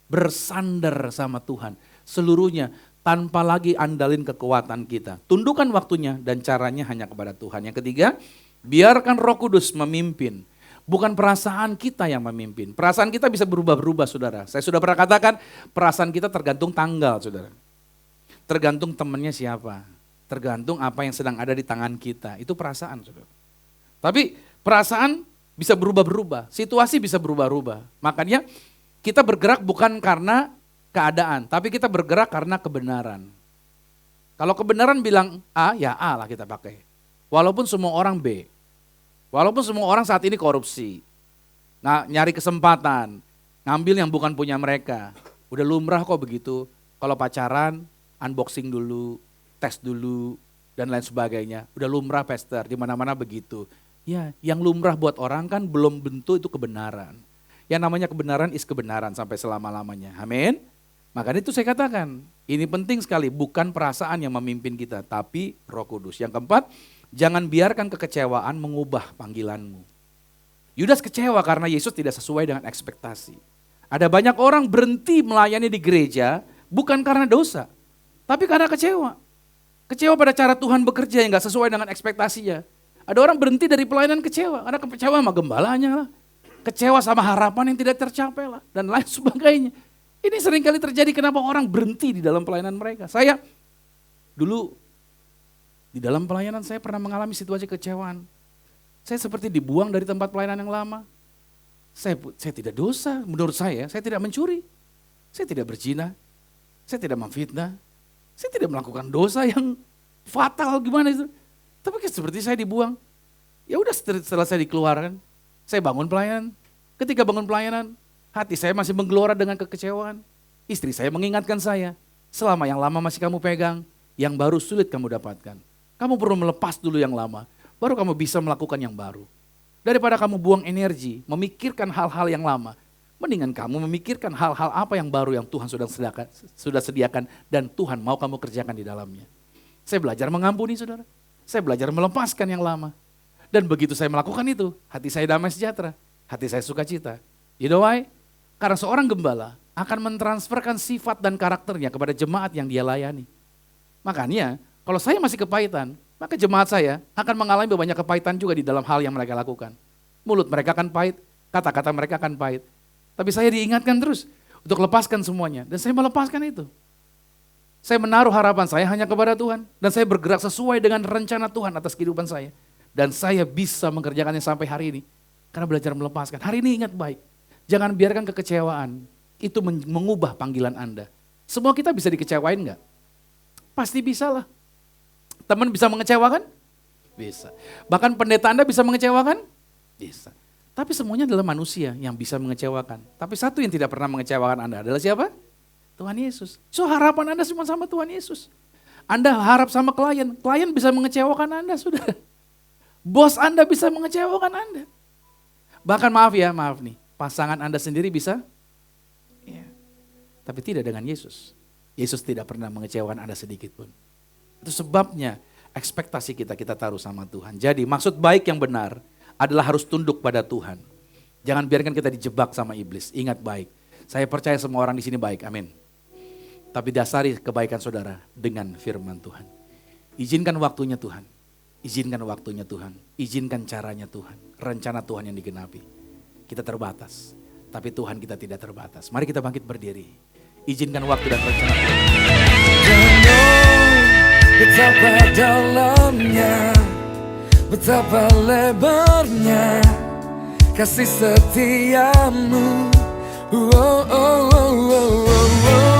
bersandar sama Tuhan, seluruhnya tanpa lagi andalin kekuatan kita. Tundukkan waktunya dan caranya hanya kepada Tuhan. Yang ketiga, biarkan Roh Kudus memimpin. Bukan perasaan kita yang memimpin. Perasaan kita bisa berubah-berubah saudara. Saya sudah pernah katakan, perasaan kita tergantung tanggal saudara. Tergantung temannya siapa, tergantung apa yang sedang ada di tangan kita, itu perasaan saudara. Tapi perasaan bisa berubah-berubah, situasi bisa berubah-ubah. Makanya kita bergerak bukan karena keadaan, tapi kita bergerak karena kebenaran. Kalau kebenaran bilang A, ya A lah kita pakai. Walaupun semua orang B, walaupun semua orang saat ini korupsi, nyari kesempatan, ngambil yang bukan punya mereka. Udah lumrah kok begitu, kalau pacaran, unboxing dulu, tes dulu, dan lain sebagainya. Udah lumrah pastor, di mana-mana begitu. Ya, yang lumrah buat orang kan belum bentuk itu kebenaran. Yang namanya kebenaran is kebenaran sampai selama-lamanya. Amin. Makanya itu saya katakan, ini penting sekali, bukan perasaan yang memimpin kita, tapi Roh Kudus. Yang keempat, jangan biarkan kekecewaan mengubah panggilanmu. Yudas kecewa karena Yesus tidak sesuai dengan ekspektasi. Ada banyak orang berhenti melayani di gereja, bukan karena dosa, tapi karena kecewa. Kecewa pada cara Tuhan bekerja yang gak sesuai dengan ekspektasinya. Ada orang berhenti dari pelayanan kecewa, karena kecewa sama gembalanya lah. Kecewa sama harapan yang tidak tercapai lah, dan lain sebagainya. Ini seringkali terjadi kenapa orang berhenti di dalam pelayanan mereka. Saya dulu di dalam pelayanan saya pernah mengalami situasi kecewaan. Saya seperti dibuang dari tempat pelayanan yang lama. Saya tidak dosa, menurut saya tidak mencuri. Saya tidak berzina, saya tidak memfitnah. Saya tidak melakukan dosa yang fatal gimana itu. Tapi seperti saya dibuang. Ya udah setelah saya dikeluarkan, saya bangun pelayanan. Ketika bangun pelayanan, hati saya masih menggelora dengan kekecewaan. Istri saya mengingatkan saya, selama yang lama masih kamu pegang, yang baru sulit kamu dapatkan. Kamu perlu melepas dulu yang lama, baru kamu bisa melakukan yang baru. Daripada kamu buang energi, memikirkan hal-hal yang lama, mendingan kamu memikirkan hal-hal apa yang baru yang Tuhan sudah sediakan dan Tuhan mau kamu kerjakan di dalamnya. Saya belajar mengampuni saudara, saya belajar melepaskan yang lama. Dan begitu saya melakukan itu, hati saya damai sejahtera, hati saya sukacita. You know why? Karena seorang gembala akan mentransferkan sifat dan karakternya kepada jemaat yang dia layani. Makanya kalau saya masih kepahitan, maka jemaat saya akan mengalami banyak kepahitan juga di dalam hal yang mereka lakukan. Mulut mereka akan pahit, kata-kata mereka akan pahit. Tapi saya diingatkan terus untuk lepaskan semuanya. Dan saya melepaskan itu. Saya menaruh harapan saya hanya kepada Tuhan. Dan saya bergerak sesuai dengan rencana Tuhan atas kehidupan saya. Dan saya bisa mengerjakannya sampai hari ini. Karena belajar melepaskan. Hari ini ingat baik. Jangan biarkan kekecewaan itu mengubah panggilan Anda. Semua kita bisa dikecewain enggak? Pasti bisa lah. Teman bisa mengecewakan? Bisa. Bahkan pendeta Anda bisa mengecewakan? Bisa. Tapi semuanya adalah manusia yang bisa mengecewakan. Tapi satu yang tidak pernah mengecewakan Anda adalah siapa? Tuhan Yesus. So harapan Anda cuma sama Tuhan Yesus. Anda harap sama klien bisa mengecewakan Anda, sudah. Bos Anda bisa mengecewakan Anda. Bahkan maaf nih, pasangan Anda sendiri bisa? Ya. Tapi tidak dengan Yesus. Yesus tidak pernah mengecewakan Anda sedikit pun. Itu sebabnya ekspektasi kita taruh sama Tuhan. Jadi maksud baik yang benar adalah harus tunduk pada Tuhan. Jangan biarkan kita dijebak sama iblis. Ingat baik, saya percaya semua orang di sini baik, amin. Tapi dasari kebaikan saudara dengan firman Tuhan. Izinkan waktunya Tuhan. Izinkan waktunya Tuhan. Izinkan caranya Tuhan. Rencana Tuhan yang digenapi. Kita terbatas, tapi Tuhan kita tidak terbatas. Mari kita bangkit berdiri. Izinkan waktu dan rencana Tuhan. Betapa dalamnya, betapa lebarnya kasih setiamu. Oh, oh, oh, oh, oh, oh.